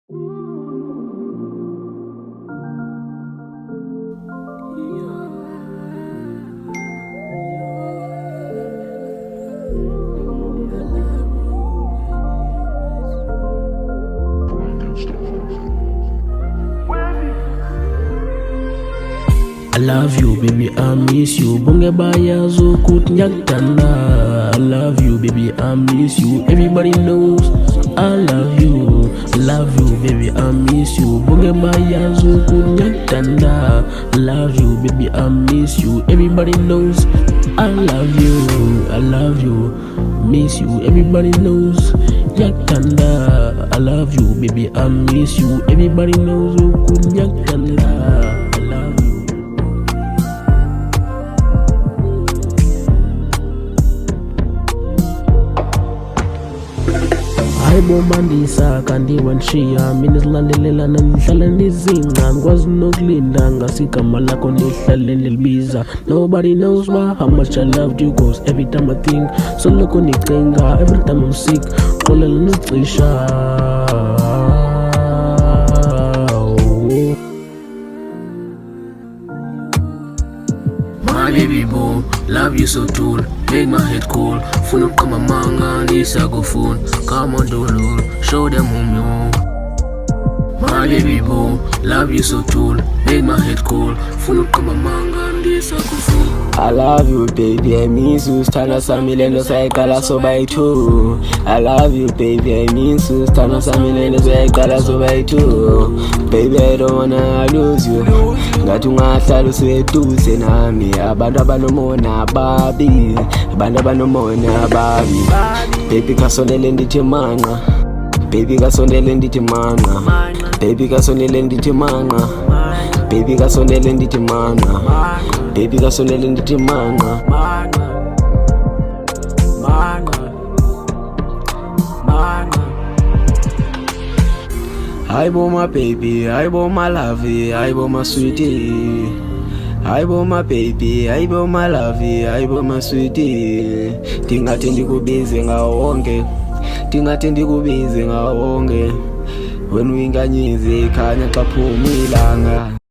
I love you, baby, I miss you. Bunge baya zo kut nyagtanda. I love you, baby, I miss you. Everybody knows I love you. Love you, baby, I miss you. Bunge baya zo kut nyagtanda. Love you, baby, I miss you. Everybody knows I love you. I love you, miss you. Everybody knows nyagtanda. I love you, baby, I miss you. Everybody knows zo kut nyagtanda. Ayibomandisa kanti wanshiya mina silandelela nangihlala ndizinga ngikwazi nokulinda ngasigama lakho ndihlale ndilibiza. Nobody knows how much I loved you, cause every time I think soloko ndicinga, every time I'm sick xolela nocisha. My baby boo, love you so tall, make my head cool. Phone up kama manga, Lisa go phone. Come on, don't show them whom you. My baby boo, love you so tall, make my head cool. Phone up kama manga, Lisa go phone. I love you, baby, I miss you. Stana samilendo saikala so by two. I love you, baby, I miss you. Stana samilendo saikala so by two. Baby, I don't wanna lose you. Ngathi ungahlala useduze nami. Abantu abanomona babi, abantu abanomona babi. Baby kasondele ndithi manqa, baby kasondele ndithi manqa, baby kasondele ndithi manqa, baby kasondele ndithi manqa, baby kasondele ndithi manqa. Aibo my baby, aibo my lovey, aibo my sweetie. Aibo my baby, aibo my lovey, aibo my sweetie. Tingathi ndikubize ngawonke, tingathi ndikubize ngawonke. Wena uyinkanyizi khanya xa phuma ilanga.